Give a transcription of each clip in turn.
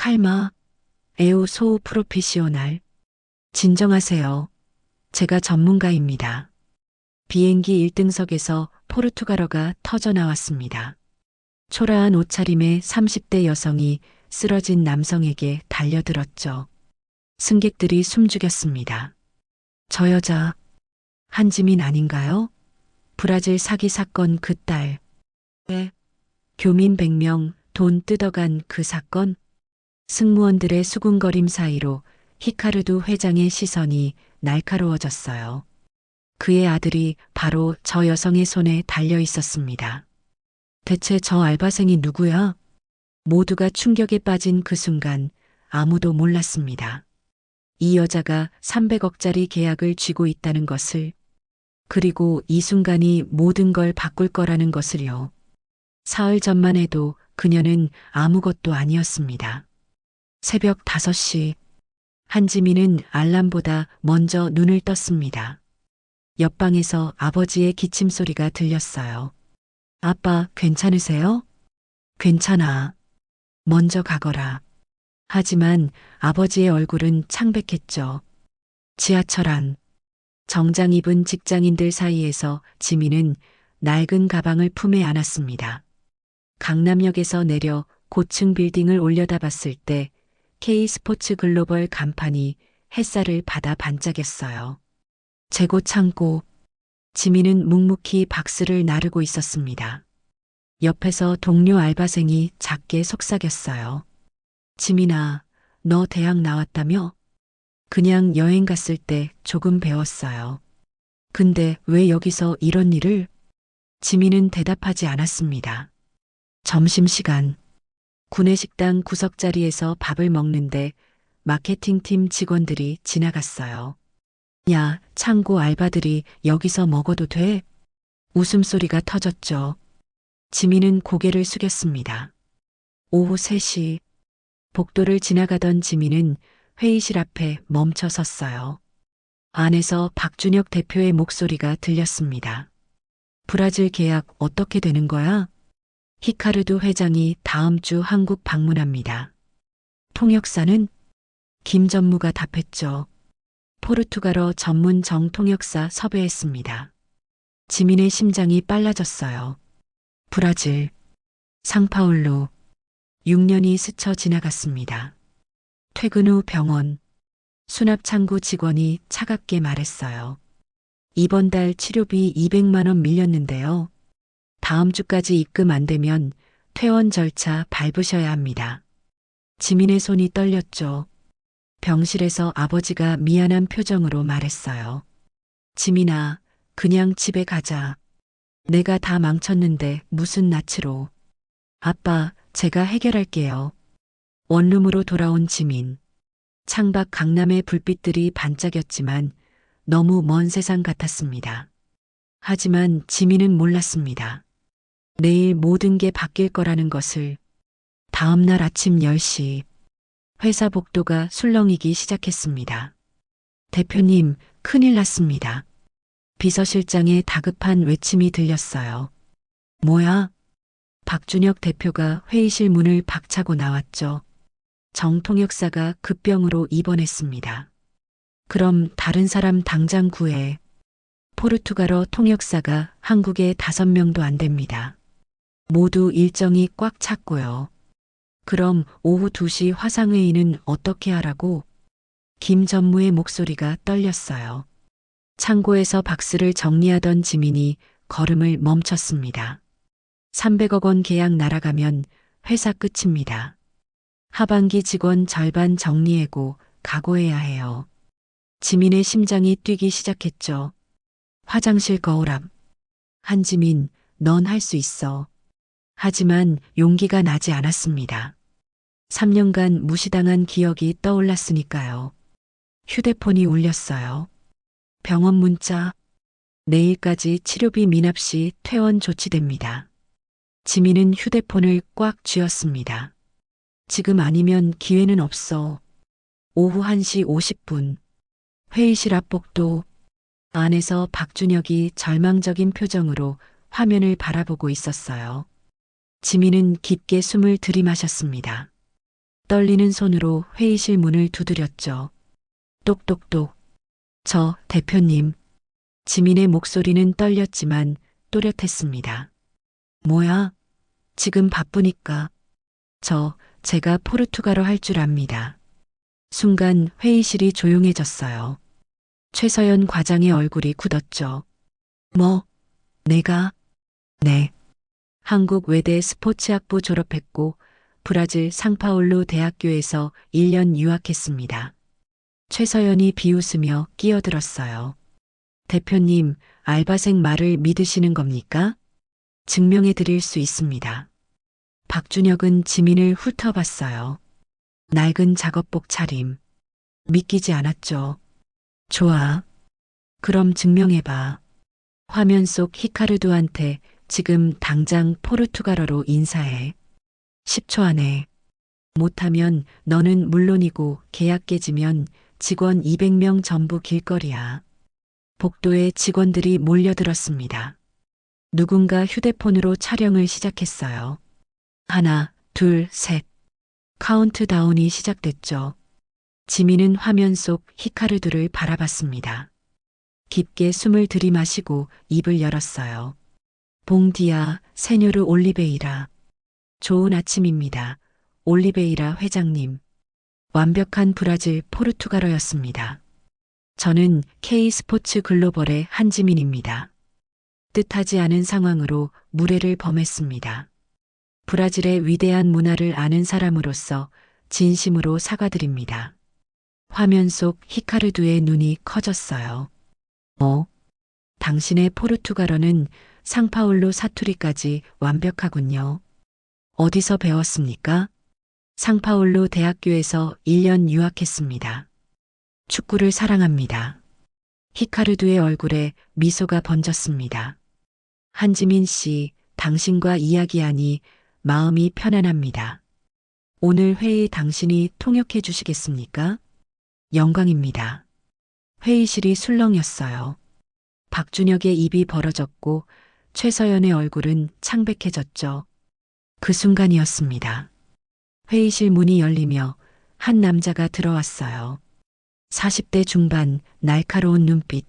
칼마, 에오 소 프로페시오날. 진정하세요. 제가 전문가입니다. 비행기 1등석에서 포르투갈어가 터져 나왔습니다. 초라한 옷차림의 30대 여성이 쓰러진 남성에게 달려들었죠. 승객들이 숨죽였습니다. 저 여자, 한지민 아닌가요? 브라질 사기 사건 그 딸. 네. 교민 100명 돈 뜯어간 그 사건? 승무원들의 수군거림 사이로 히카르두 회장의 시선이 날카로워졌어요. 그의 아들이 바로 저 여성의 손에 달려 있었습니다. 대체 저 알바생이 누구야? 모두가 충격에 빠진 그 순간 아무도 몰랐습니다. 이 여자가 300억짜리 계약을 쥐고 있다는 것을, 그리고 이 순간이 모든 걸 바꿀 거라는 것을요. 사흘 전만 해도 그녀는 아무것도 아니었습니다. 새벽 5시, 한지민은 알람보다 먼저 눈을 떴습니다. 옆방에서 아버지의 기침 소리가 들렸어요. 아빠, 괜찮으세요? 괜찮아. 먼저 가거라. 하지만 아버지의 얼굴은 창백했죠. 지하철 안. 정장 입은 직장인들 사이에서 지민은 낡은 가방을 품에 안았습니다. 강남역에서 내려 고층 빌딩을 올려다봤을 때 K스포츠 글로벌 간판이 햇살을 받아 반짝였어요. 재고 창고. 지민은 묵묵히 박스를 나르고 있었습니다. 옆에서 동료 알바생이 작게 속삭였어요. 지민아, 너 대학 나왔다며? 그냥 여행 갔을 때 조금 배웠어요. 근데 왜 여기서 이런 일을? 지민은 대답하지 않았습니다. 점심시간. 구내식당 구석자리에서 밥을 먹는데 마케팅팀 직원들이 지나갔어요. 야, 창고 알바들이 여기서 먹어도 돼? 웃음소리가 터졌죠. 지민은 고개를 숙였습니다. 오후 3시. 복도를 지나가던 지민은 회의실 앞에 멈춰 섰어요. 안에서 박준혁 대표의 목소리가 들렸습니다. 브라질 계약 어떻게 되는 거야? 히카르두 회장이 다음 주 한국 방문합니다. 통역사는? 김 전무가 답했죠. 포르투갈어 전문 정통역사 섭외했습니다. 지민의 심장이 빨라졌어요. 브라질, 상파울루. 6년이 스쳐 지나갔습니다. 퇴근 후 병원. 수납창구 직원이 차갑게 말했어요. 이번 달 치료비 200만 원 밀렸는데요. 다음 주까지 입금 안 되면 퇴원 절차 밟으셔야 합니다. 지민의 손이 떨렸죠. 병실에서 아버지가 미안한 표정으로 말했어요. 지민아, 그냥 집에 가자. 내가 다 망쳤는데 무슨 낯으로. 아빠, 제가 해결할게요. 원룸으로 돌아온 지민. 창밖 강남의 불빛들이 반짝였지만 너무 먼 세상 같았습니다. 하지만 지민은 몰랐습니다. 내일 모든 게 바뀔 거라는 것을. 다음 날 아침 10시. 회사 복도가 술렁이기 시작했습니다. 대표님, 큰일 났습니다. 비서실장의 다급한 외침이 들렸어요. 뭐야? 박준혁 대표가 회의실 문을 박차고 나왔죠. 정통역사가 급병으로 입원했습니다. 그럼 다른 사람 당장 구해. 포르투갈어 통역사가 한국에 5명도 안 됩니다. 모두 일정이 꽉 찼고요. 그럼 오후 2시 화상회의는 어떻게 하라고? 김 전무의 목소리가 떨렸어요. 창고에서 박스를 정리하던 지민이 걸음을 멈췄습니다. 300억 원 계약 날아가면 회사 끝입니다. 하반기 직원 절반 정리해고 각오해야 해요. 지민의 심장이 뛰기 시작했죠. 화장실 거울 앞. 한지민, 넌 할 수 있어. 하지만 용기가 나지 않았습니다. 3년간 무시당한 기억이 떠올랐으니까요. 휴대폰이 울렸어요. 병원 문자. 내일까지 치료비 미납 시 퇴원 조치됩니다. 지민은 휴대폰을 꽉 쥐었습니다. 지금 아니면 기회는 없어. 오후 1시 50분. 회의실 앞 복도. 안에서 박준혁이 절망적인 표정으로 화면을 바라보고 있었어요. 지민은 깊게 숨을 들이마셨습니다. 떨리는 손으로 회의실 문을 두드렸죠. 똑똑똑. 저 대표님. 지민의 목소리는 떨렸지만 또렷했습니다. 뭐야? 지금 바쁘니까. 제가 포르투갈어 할 줄 압니다. 순간 회의실이 조용해졌어요. 최서연 과장의 얼굴이 굳었죠. 뭐? 내가? 네. 한국 외대 스포츠학부 졸업했고 브라질 상파울루 대학교에서 1년 유학했습니다. 최서연이 비웃으며 끼어들었어요. 대표님, 알바생 말을 믿으시는 겁니까? 증명해 드릴 수 있습니다. 박준혁은 지민을 훑어봤어요. 낡은 작업복 차림. 믿기지 않았죠. 좋아. 그럼 증명해봐. 화면 속 히카르도한테 지금 당장 포르투갈어로 인사해. 10초 안에. 못하면 너는 물론이고 계약 깨지면 직원 200명 전부 길거리야. 복도에 직원들이 몰려들었습니다. 누군가 휴대폰으로 촬영을 시작했어요. 하나, 둘, 셋. 카운트다운이 시작됐죠. 지민은 화면 속 히카르도를 바라봤습니다. 깊게 숨을 들이마시고 입을 열었어요. 봉디아, 세뇨르 올리베이라. 좋은 아침입니다. 올리베이라 회장님. 완벽한 브라질 포르투갈어였습니다. 저는 K스포츠 글로벌의 한지민입니다. 뜻하지 않은 상황으로 무례를 범했습니다. 브라질의 위대한 문화를 아는 사람으로서 진심으로 사과드립니다. 화면 속 히카르두의 눈이 커졌어요. 당신의 포르투갈어는 상파울루 사투리까지 완벽하군요. 어디서 배웠습니까? 상파울루 대학교에서 1년 유학했습니다. 축구를 사랑합니다. 히카르두의 얼굴에 미소가 번졌습니다. 한지민 씨, 당신과 이야기하니 마음이 편안합니다. 오늘 회의 당신이 통역해 주시겠습니까? 영광입니다. 회의실이 술렁였어요. 박준혁의 입이 벌어졌고 최서연의 얼굴은 창백해졌죠. 그 순간이었습니다. 회의실 문이 열리며 한 남자가 들어왔어요. 40대 중반 날카로운 눈빛.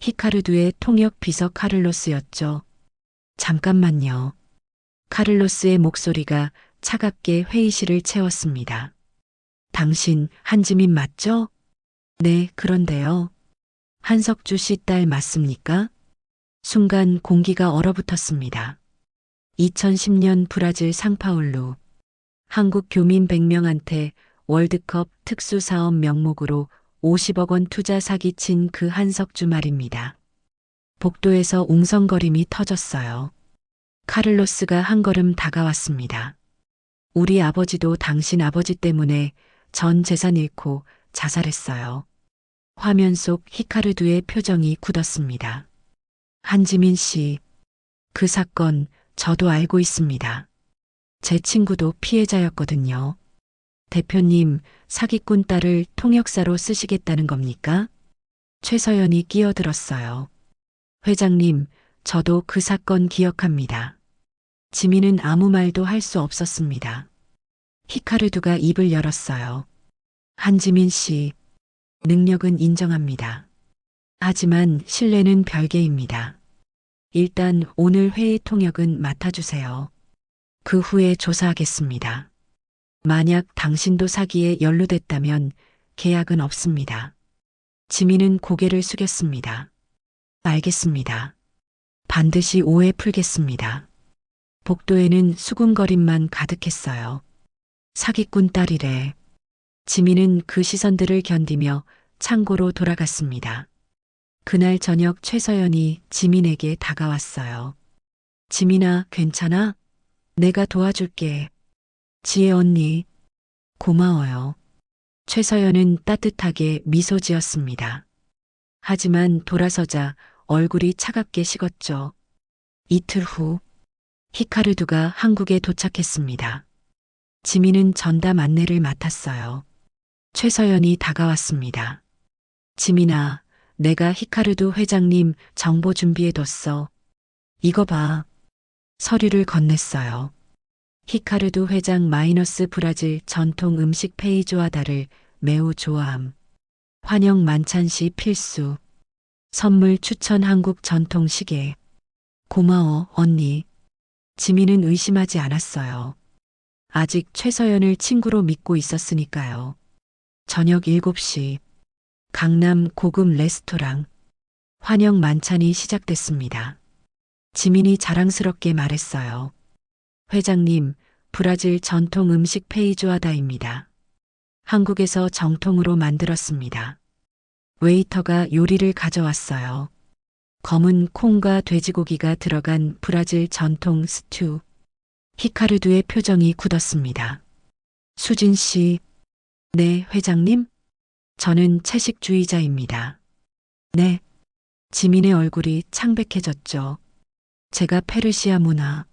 히카르두의 통역 비서 카를로스였죠. 잠깐만요. 카를로스의 목소리가 차갑게 회의실을 채웠습니다. 당신 한지민 맞죠? 네, 그런데요. 한석주 씨 딸 맞습니까? 순간 공기가 얼어붙었습니다. 2010년 브라질 상파울루. 한국 교민 100명한테 월드컵 특수사업 명목으로 50억 원 투자 사기친 그 한석주 말입니다. 복도에서 웅성거림이 터졌어요. 카를로스가 한 걸음 다가왔습니다. 우리 아버지도 당신 아버지 때문에 전 재산 잃고 자살했어요. 화면 속 히카르두의 표정이 굳었습니다. 한지민 씨, 그 사건 저도 알고 있습니다. 제 친구도 피해자였거든요. 대표님, 사기꾼 딸을 통역사로 쓰시겠다는 겁니까? 최서연이 끼어들었어요. 회장님, 저도 그 사건 기억합니다. 지민은 아무 말도 할 수 없었습니다. 히카르두가 입을 열었어요. 한지민 씨, 능력은 인정합니다. 하지만 신뢰는 별개입니다. 일단 오늘 회의 통역은 맡아주세요. 그 후에 조사하겠습니다. 만약 당신도 사기에 연루됐다면 계약은 없습니다. 지민은 고개를 숙였습니다. 알겠습니다. 반드시 오해 풀겠습니다. 복도에는 수군거림만 가득했어요. 사기꾼 딸이래. 지민은 그 시선들을 견디며 창고로 돌아갔습니다. 그날 저녁 최서연이 지민에게 다가왔어요. 지민아, 괜찮아? 내가 도와줄게. 지혜 언니, 고마워요. 최서연은 따뜻하게 미소 지었습니다. 하지만 돌아서자 얼굴이 차갑게 식었죠. 이틀 후, 히카르두가 한국에 도착했습니다. 지민은 전담 안내를 맡았어요. 최서연이 다가왔습니다. 지민아, 내가 히카르두 회장님 정보 준비해뒀어. 이거 봐. 서류를 건넸어요. 히카르두 회장 마이너스 브라질 전통 음식 페이조하다를 매우 좋아함. 환영 만찬 시 필수. 선물 추천 한국 전통 시계. 고마워, 언니. 지민은 의심하지 않았어요. 아직 최서연을 친구로 믿고 있었으니까요. 저녁 7시. 강남 고급 레스토랑. 환영 만찬이 시작됐습니다. 지민이 자랑스럽게 말했어요. 회장님, 브라질 전통 음식 페이조하다입니다. 한국에서 정통으로 만들었습니다. 웨이터가 요리를 가져왔어요. 검은 콩과 돼지고기가 들어간 브라질 전통 스튜. 히카르두의 표정이 굳었습니다. 수진 씨. 네, 회장님? 저는 채식주의자입니다. 네. 지민의 얼굴이 창백해졌죠. 제가 페르시아 문화,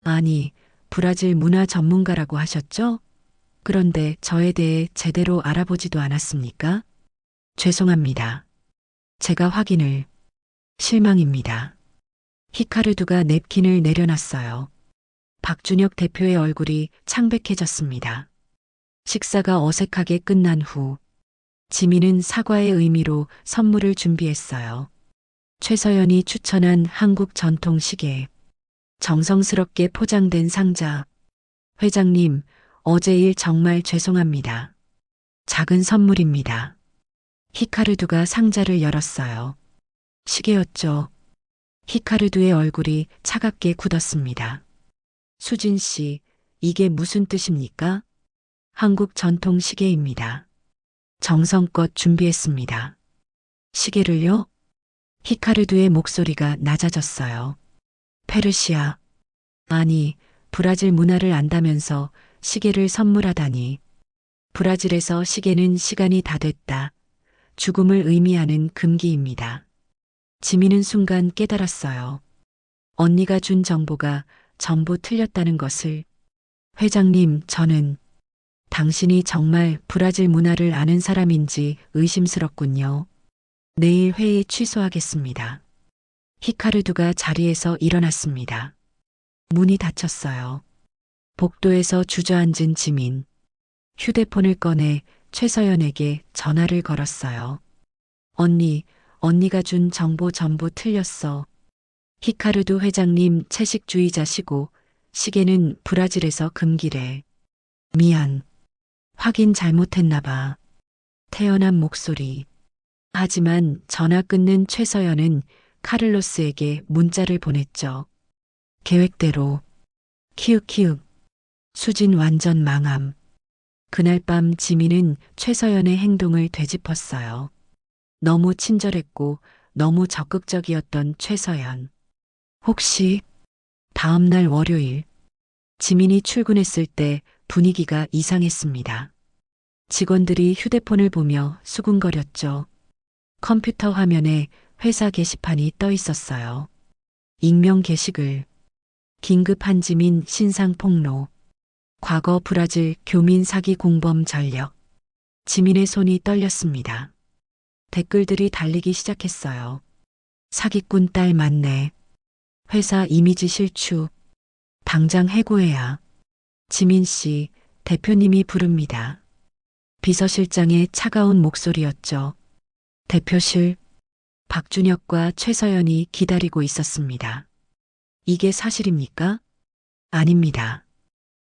아니, 브라질 문화 전문가라고 하셨죠? 그런데 저에 대해 제대로 알아보지도 않았습니까? 죄송합니다. 제가 확인을. 실망입니다. 히카르두가 냅킨을 내려놨어요. 박준혁 대표의 얼굴이 창백해졌습니다. 식사가 어색하게 끝난 후 지민은 사과의 의미로 선물을 준비했어요. 최서연이 추천한 한국 전통 시계. 정성스럽게 포장된 상자. 회장님, 어제 일 정말 죄송합니다. 작은 선물입니다. 히카르두가 상자를 열었어요. 시계였죠. 히카르두의 얼굴이 차갑게 굳었습니다. 수진 씨, 이게 무슨 뜻입니까? 한국 전통 시계입니다. 정성껏 준비했습니다. 시계를요? 히카르두의 목소리가 낮아졌어요. 페르시아, 아니, 브라질 문화를 안다면서 시계를 선물하다니. 브라질에서 시계는 시간이 다 됐다. 죽음을 의미하는 금기입니다. 지민은 순간 깨달았어요. 언니가 준 정보가 전부 틀렸다는 것을. 회장님, 저는 당신이 정말 브라질 문화를 아는 사람인지 의심스럽군요. 내일 회의 취소하겠습니다. 히카르두가 자리에서 일어났습니다. 문이 닫혔어요. 복도에서 주저앉은 지민. 휴대폰을 꺼내 최서연에게 전화를 걸었어요. 언니, 언니가 준 정보 전부 틀렸어. 히카르두 회장님 채식주의자시고 시계는 브라질에서 금기래. 미안. 확인 잘못했나 봐. 태연한 목소리. 하지만 전화 끊는 최서연은 카를로스에게 문자를 보냈죠. 계획대로. 키읔키읔. 수진 완전 망함. 그날 밤 지민은 최서연의 행동을 되짚었어요. 너무 친절했고 너무 적극적이었던 최서연. 혹시 다음 날 월요일 지민이 출근했을 때 분위기가 이상했습니다. 직원들이 휴대폰을 보며 수군거렸죠. 컴퓨터 화면에 회사 게시판이 떠 있었어요. 익명 게시글. 긴급 한지민 신상 폭로. 과거 브라질 교민 사기 공범 전력. 지민의 손이 떨렸습니다. 댓글들이 달리기 시작했어요. 사기꾼 딸 맞네. 회사 이미지 실추. 당장 해고해야. 지민 씨, 대표님이 부릅니다. 비서실장의 차가운 목소리였죠. 대표실. 박준혁과 최서연이 기다리고 있었습니다. 이게 사실입니까? 아닙니다.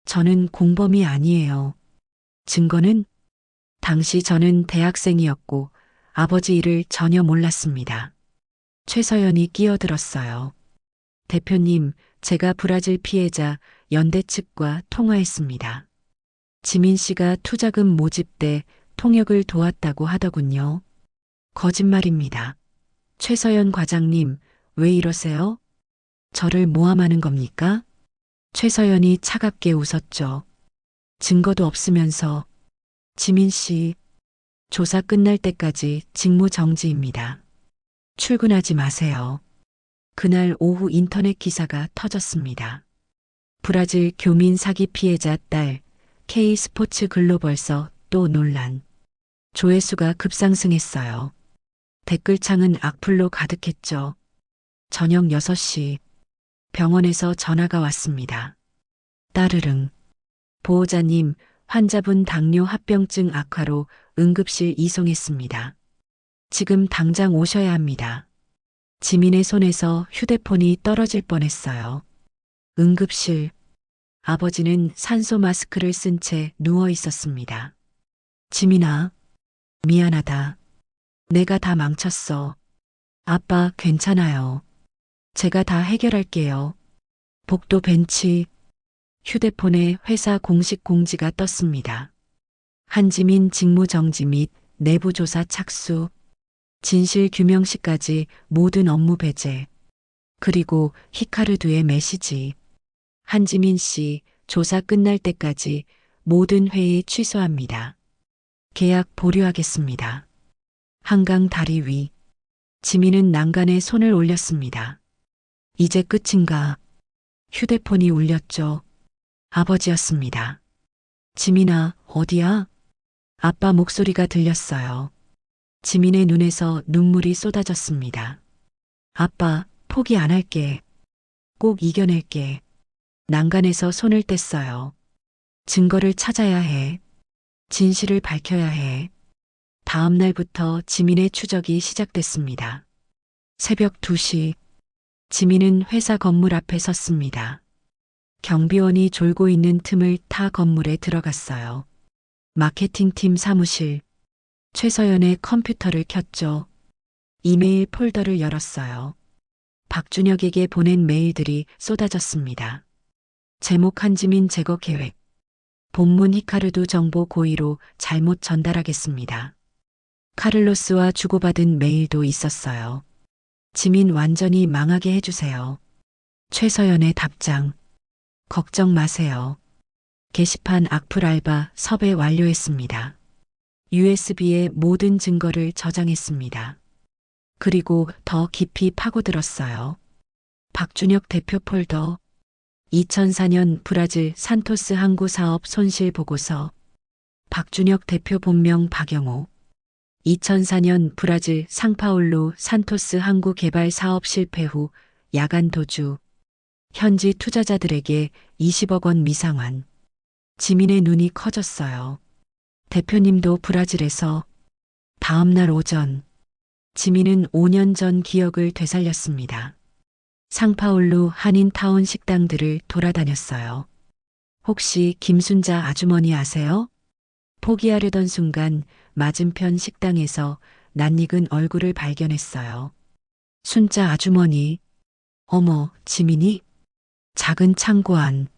저는 공범이 아니에요. 증거는? 당시 저는 대학생이었고 아버지 일을 전혀 몰랐습니다. 최서연이 끼어들었어요. 대표님, 제가 브라질 피해자 연대 측과 통화했습니다. 지민 씨가 투자금 모집 때 통역을 도왔다고 하더군요. 거짓말입니다. 최서연 과장님, 왜 이러세요? 저를 모함하는 겁니까? 최서연이 차갑게 웃었죠. 증거도 없으면서. 지민 씨, 조사 끝날 때까지 직무 정지입니다. 출근하지 마세요. 그날 오후 인터넷 기사가 터졌습니다. 브라질 교민 사기 피해자 딸, K스포츠 글로벌서 또 논란. 조회수가 급상승했어요. 댓글창은 악플로 가득했죠. 저녁 6시 병원에서 전화가 왔습니다. 따르릉. 보호자님, 환자분 당뇨 합병증 악화로 응급실 이송했습니다. 지금 당장 오셔야 합니다. 지민의 손에서 휴대폰이 떨어질 뻔했어요. 응급실. 아버지는 산소 마스크를 쓴 채 누워 있었습니다. 지민아, 미안하다. 내가 다 망쳤어. 아빠, 괜찮아요. 제가 다 해결할게요. 복도 벤치. 휴대폰에 회사 공식 공지가 떴습니다. 한지민 직무정지 및 내부조사 착수, 진실 규명시까지 모든 업무 배제, 그리고 히카르두의 메시지. 한지민 씨, 조사 끝날 때까지 모든 회의 취소합니다. 계약 보류하겠습니다. 한강 다리 위. 지민은 난간에 손을 올렸습니다. 이제 끝인가? 휴대폰이 울렸죠. 아버지였습니다. 지민아, 어디야? 아빠 목소리가 들렸어요. 지민의 눈에서 눈물이 쏟아졌습니다. 아빠, 포기 안 할게. 꼭 이겨낼게. 난간에서 손을 뗐어요. 증거를 찾아야 해. 진실을 밝혀야 해. 다음 날부터 지민의 추적이 시작됐습니다. 새벽 2시, 지민은 회사 건물 앞에 섰습니다. 경비원이 졸고 있는 틈을 타 건물에 들어갔어요. 마케팅팀 사무실. 최서연의 컴퓨터를 켰죠. 이메일 폴더를 열었어요. 박준혁에게 보낸 메일들이 쏟아졌습니다. 제목 한지민 제거 계획. 본문 히카르두 정보 고의로 잘못 전달하겠습니다. 카를로스와 주고받은 메일도 있었어요. 지민 완전히 망하게 해주세요. 최서연의 답장. 걱정 마세요. 게시판 악플 알바 섭외 완료했습니다. USB에 모든 증거를 저장했습니다. 그리고 더 깊이 파고들었어요. 박준혁 대표 폴더. 2004년 브라질 산토스 항구 사업 손실 보고서. 박준혁 대표 본명 박영호. 2004년 브라질 상파울루 산토스 항구 개발 사업 실패 후 야간 도주. 현지 투자자들에게 20억 원 미상환. 지민의 눈이 커졌어요. 대표님도 브라질에서. 다음 날 오전. 지민은 5년 전 기억을 되살렸습니다. 상파울루 한인타운 식당들을 돌아다녔어요. 혹시 김순자 아주머니 아세요? 포기하려던 순간 맞은편 식당에서 낯익은 얼굴을 발견했어요. 순자 아주머니. 어머, 지민이? 작은 창고 안.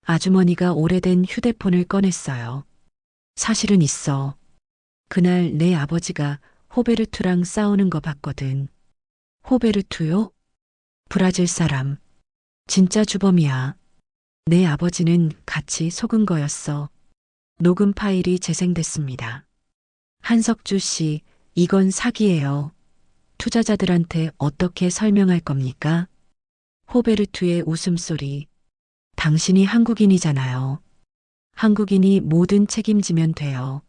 아주머니가 오래된 휴대폰을 꺼냈어요. 사실은 있어. 그날 내 아버지가 호베르투랑 싸우는 거 봤거든. 호베르투요? 브라질 사람. 진짜 주범이야. 내 아버지는 같이 속은 거였어. 녹음 파일이 재생됐습니다. 한석주 씨, 이건 사기예요. 투자자들한테 어떻게 설명할 겁니까? 호베르투의 웃음소리. 당신이 한국인이잖아요. 한국인이 뭐든 책임지면 돼요.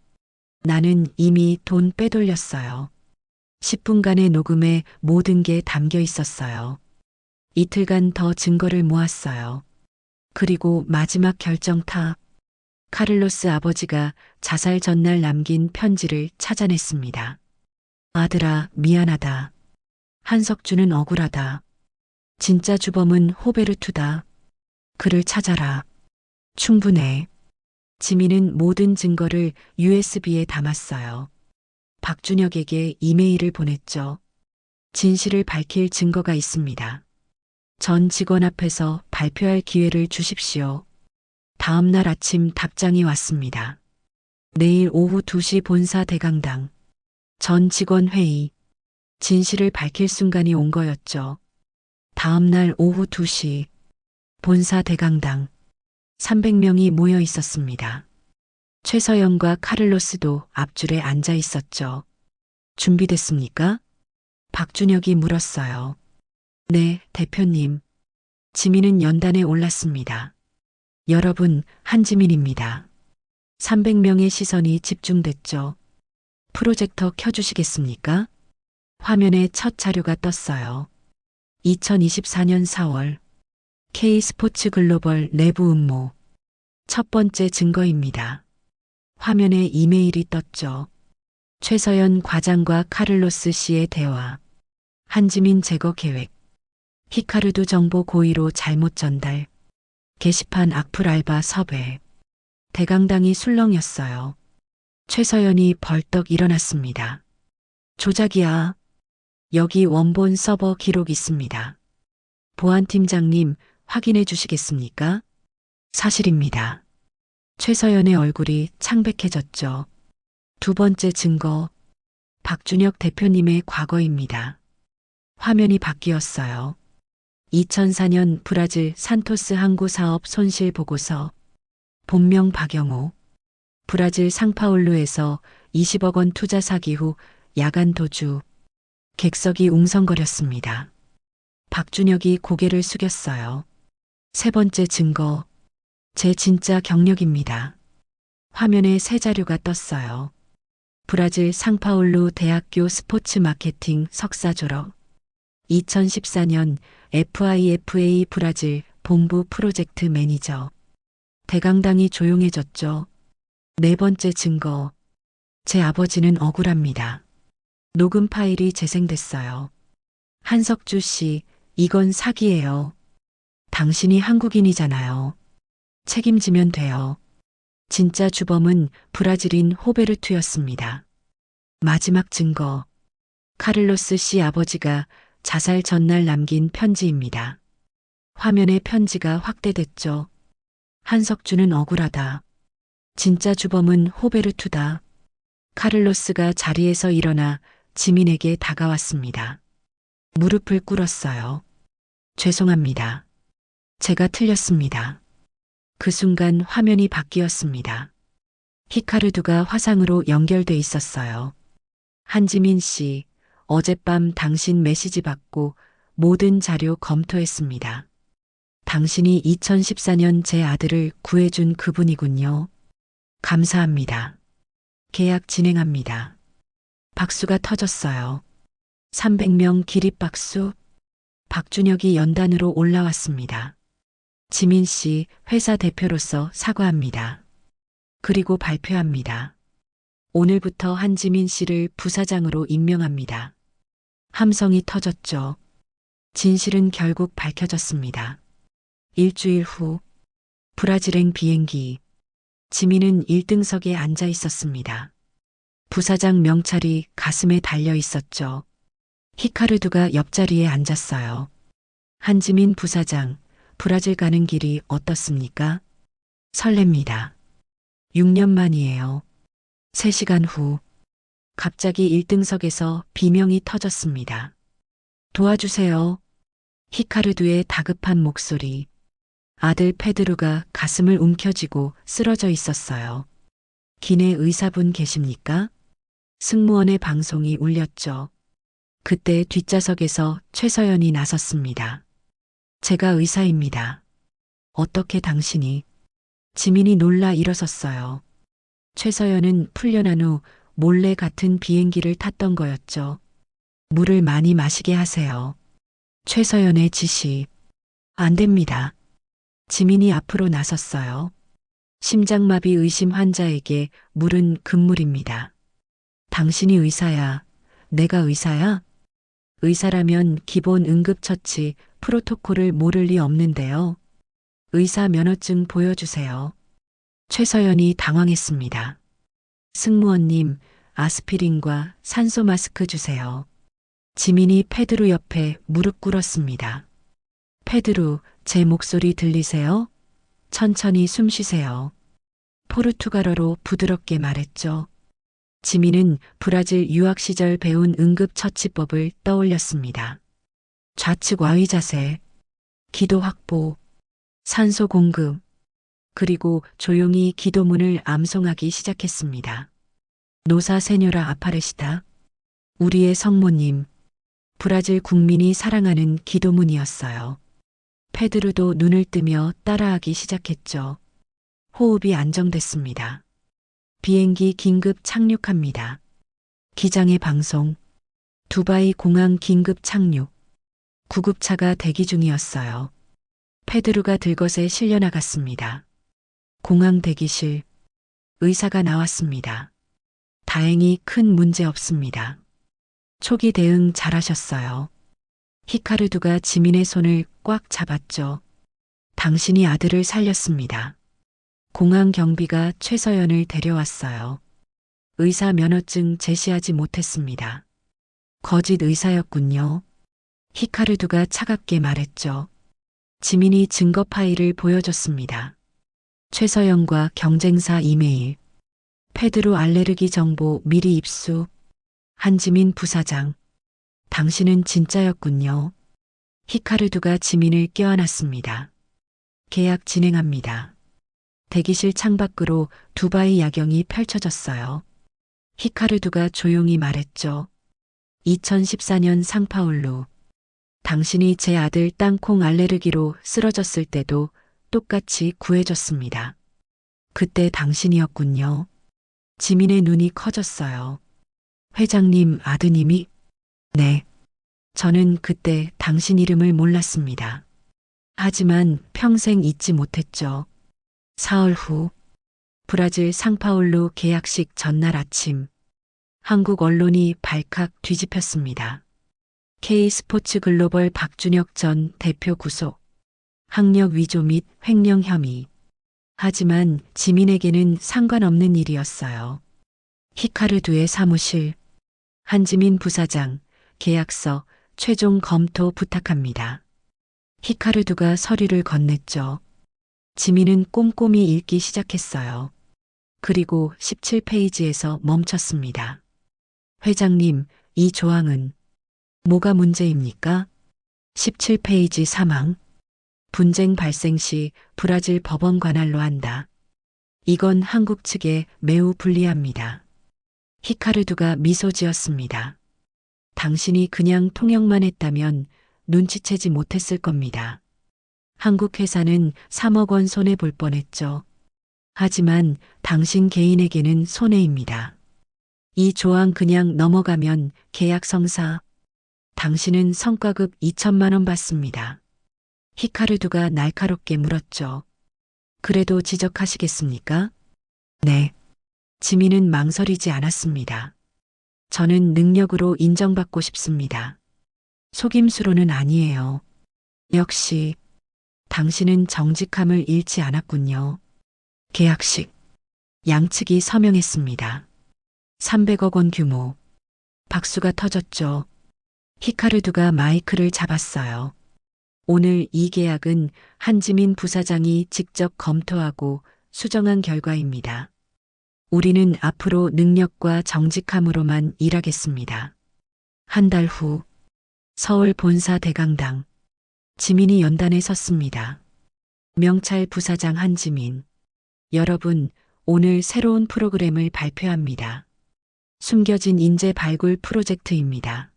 나는 이미 돈 빼돌렸어요. 10분간의 녹음에 모든 게 담겨 있었어요. 이틀간 더 증거를 모았어요. 그리고 마지막 결정타. 카를로스 아버지가 자살 전날 남긴 편지를 찾아냈습니다. 아들아, 미안하다. 한석주는 억울하다. 진짜 주범은 호베르투다. 그를 찾아라. 충분해. 지민은 모든 증거를 USB에 담았어요. 박준혁에게 이메일을 보냈죠. 진실을 밝힐 증거가 있습니다. 전 직원 앞에서 발표할 기회를 주십시오. 다음 날 아침 답장이 왔습니다. 내일 오후 2시 본사 대강당. 전 직원 회의. 진실을 밝힐 순간이 온 거였죠. 다음 날 오후 2시. 본사 대강당. 300명이 모여 있었습니다. 최서영과 카를로스도 앞줄에 앉아 있었죠. 준비됐습니까? 박준혁이 물었어요. 네, 대표님. 지민은 연단에 올랐습니다. 여러분, 한지민입니다. 300명의 시선이 집중됐죠. 프로젝터 켜주시겠습니까? 화면에 첫 자료가 떴어요. 2024년 4월 K스포츠 글로벌 내부 음모. 첫 번째 증거입니다. 화면에 이메일이 떴죠. 최서연 과장과 카를로스 씨의 대화. 한지민 제거 계획. 히카르두 정보 고의로 잘못 전달. 게시판 악플 알바 섭외. 대강당이 술렁였어요. 최서연이 벌떡 일어났습니다. 조작이야. 여기 원본 서버 기록 있습니다. 보안팀장님, 확인해 주시겠습니까? 사실입니다. 최서연의 얼굴이 창백해졌죠. 두 번째 증거. 박준혁 대표님의 과거입니다. 화면이 바뀌었어요. 2004년 브라질 산토스 항구 사업 손실 보고서. 본명 박영호. 브라질 상파울루에서 20억 원 투자 사기 후 야간 도주. 객석이 웅성거렸습니다. 박준혁이 고개를 숙였어요. 세 번째 증거. 제 진짜 경력입니다. 화면에 새 자료가 떴어요. 브라질 상파울루 대학교 스포츠 마케팅 석사 졸업. 2014년 FIFA 브라질 본부 프로젝트 매니저. 대강당이 조용해졌죠. 네 번째 증거. 제 아버지는 억울합니다. 녹음 파일이 재생됐어요. 한석주 씨, 이건 사기예요. 당신이 한국인이잖아요. 책임지면 돼요. 진짜 주범은 브라질인 호베르투였습니다. 마지막 증거. 카를로스 씨 아버지가 자살 전날 남긴 편지입니다. 화면에 편지가 확대됐죠. 한석주는 억울하다. 진짜 주범은 호베르투다. 카를로스가 자리에서 일어나 지민에게 다가왔습니다. 무릎을 꿇었어요. 죄송합니다. 제가 틀렸습니다. 그 순간 화면이 바뀌었습니다. 히카르두가 화상으로 연결돼 있었어요. 한지민 씨, 어젯밤 당신 메시지 받고 모든 자료 검토했습니다. 당신이 2014년 제 아들을 구해준 그분이군요. 감사합니다. 계약 진행합니다. 박수가 터졌어요. 300명 기립박수. 박준혁이 연단으로 올라왔습니다. 지민 씨, 회사 대표로서 사과합니다. 그리고 발표합니다. 오늘부터 한지민 씨를 부사장으로 임명합니다. 함성이 터졌죠. 진실은 결국 밝혀졌습니다. 일주일 후, 브라질행 비행기. 지민은 1등석에 앉아 있었습니다. 부사장 명찰이 가슴에 달려 있었죠. 히카르두가 옆자리에 앉았어요. 한지민 부사장, 브라질 가는 길이 어떻습니까? 설렙니다. 6년 만이에요. 3시간 후, 갑자기 1등석에서 비명이 터졌습니다. 도와주세요. 히카르두의 다급한 목소리. 아들 페드루가 가슴을 움켜쥐고 쓰러져 있었어요. 기내 의사분 계십니까? 승무원의 방송이 울렸죠. 그때 뒷좌석에서 최서연이 나섰습니다. 제가 의사입니다. 어떻게 당신이? 지민이 놀라 일어섰어요. 최서연은 풀려난 후 몰래 같은 비행기를 탔던 거였죠. 물을 많이 마시게 하세요. 최서연의 지시. 안 됩니다. 지민이 앞으로 나섰어요. 심장마비 의심 환자에게 물은 금물입니다. 당신이 의사야. 내가 의사야? 의사라면 기본 응급처치 프로토콜을 모를 리 없는데요. 의사 면허증 보여주세요. 최서연이 당황했습니다. 승무원님, 아스피린과 산소 마스크 주세요. 지민이 페드루 옆에 무릎 꿇었습니다. 페드루, 제 목소리 들리세요? 천천히 숨 쉬세요. 포르투갈어로 부드럽게 말했죠. 지민은 브라질 유학 시절 배운 응급처치법을 떠올렸습니다. 좌측 와위 자세, 기도 확보, 산소 공급, 그리고 조용히 기도문을 암송하기 시작했습니다. 노사 세뇨라 아파레시다. 우리의 성모님. 브라질 국민이 사랑하는 기도문이었어요. 페드루도 눈을 뜨며 따라하기 시작했죠. 호흡이 안정됐습니다. 비행기 긴급 착륙합니다. 기장의 방송. 두바이 공항 긴급 착륙. 구급차가 대기 중이었어요. 페드루가 들것에 실려 나갔습니다. 공항 대기실. 의사가 나왔습니다. 다행히 큰 문제 없습니다. 초기 대응 잘하셨어요. 히카르두가 지민의 손을 꽉 잡았죠. 당신이 아들을 살렸습니다. 공항 경비가 최서연을 데려왔어요. 의사 면허증 제시하지 못했습니다. 거짓 의사였군요. 히카르두가 차갑게 말했죠. 지민이 증거 파일을 보여줬습니다. 최서연과 경쟁사 이메일, 페드로 알레르기 정보 미리 입수, 한지민 부사장. 당신은 진짜였군요. 히카르두가 지민을 껴안았습니다. 계약 진행합니다. 대기실 창밖으로 두바이 야경이 펼쳐졌어요. 히카르두가 조용히 말했죠. 2014년 상파울루. 당신이 제 아들 땅콩 알레르기로 쓰러졌을 때도 똑같이 구해줬습니다. 그때 당신이었군요. 지민의 눈이 커졌어요. 회장님 아드님이? 네. 저는 그때 당신 이름을 몰랐습니다. 하지만 평생 잊지 못했죠. 사흘 후, 브라질 상파울루 계약식 전날 아침, 한국 언론이 발칵 뒤집혔습니다. K스포츠 글로벌 박준혁 전 대표 구속, 학력 위조 및 횡령 혐의. 하지만 지민에게는 상관없는 일이었어요. 히카르두의 사무실, 한지민 부사장, 계약서, 최종 검토 부탁합니다. 히카르두가 서류를 건넸죠. 지민은 꼼꼼히 읽기 시작했어요. 그리고 17페이지에서 멈췄습니다. 회장님, 이 조항은 뭐가 문제입니까? 17페이지 사망. 분쟁 발생 시 브라질 법원 관할로 한다. 이건 한국 측에 매우 불리합니다. 히카르두가 미소 지었습니다. 당신이 그냥 통역만 했다면 눈치채지 못했을 겁니다. 한국 회사는 3억 원 손해 볼 뻔했죠. 하지만 당신 개인에게는 손해입니다. 이 조항 그냥 넘어가면 계약 성사. 당신은 성과급 2천만 원 받습니다. 히카르두가 날카롭게 물었죠. 그래도 지적하시겠습니까? 네. 지민은 망설이지 않았습니다. 저는 능력으로 인정받고 싶습니다. 속임수로는 아니에요. 역시 당신은 정직함을 잃지 않았군요. 계약식. 양측이 서명했습니다. 300억 원 규모. 박수가 터졌죠. 히카르두가 마이크를 잡았어요. 오늘 이 계약은 한지민 부사장이 직접 검토하고 수정한 결과입니다. 우리는 앞으로 능력과 정직함으로만 일하겠습니다. 한 달 후, 서울 본사 대강당. 지민이 연단에 섰습니다. 명찰 부사장 한지민. 여러분, 오늘 새로운 프로그램을 발표합니다. 숨겨진 인재 발굴 프로젝트입니다.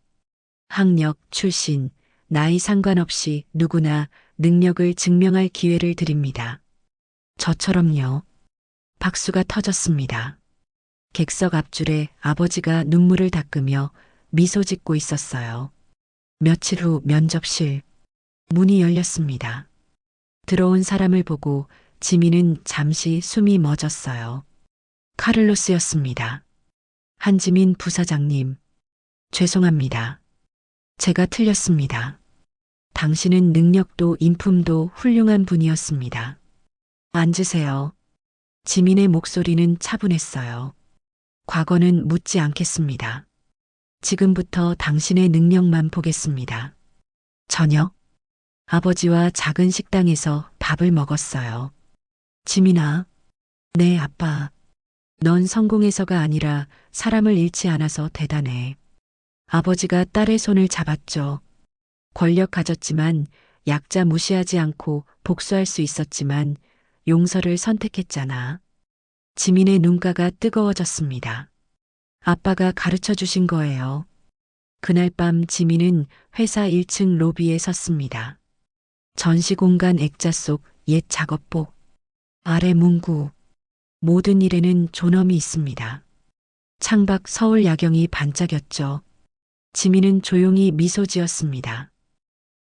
학력, 출신, 나이 상관없이 누구나 능력을 증명할 기회를 드립니다. 저처럼요. 박수가 터졌습니다. 객석 앞줄에 아버지가 눈물을 닦으며 미소 짓고 있었어요. 며칠 후 면접실. 문이 열렸습니다. 들어온 사람을 보고 지민은 잠시 숨이 멎었어요. 카를로스였습니다. 한지민 부사장님, 죄송합니다. 제가 틀렸습니다. 당신은 능력도 인품도 훌륭한 분이었습니다. 앉으세요. 지민의 목소리는 차분했어요. 과거는 묻지 않겠습니다. 지금부터 당신의 능력만 보겠습니다. 저녁, 아버지와 작은 식당에서 밥을 먹었어요. 지민아, 네, 아빠. 넌 성공해서가 아니라 사람을 잃지 않아서 대단해. 아버지가 딸의 손을 잡았죠. 권력 가졌지만 약자 무시하지 않고 복수할 수 있었지만 용서를 선택했잖아. 지민의 눈가가 뜨거워졌습니다. 아빠가 가르쳐 주신 거예요. 그날 밤 지민은 회사 1층 로비에 섰습니다. 전시 공간 액자 속 옛 작업복, 아래 문구. 모든 일에는 존엄이 있습니다. 창밖 서울 야경이 반짝였죠. 지민은 조용히 미소 지었습니다.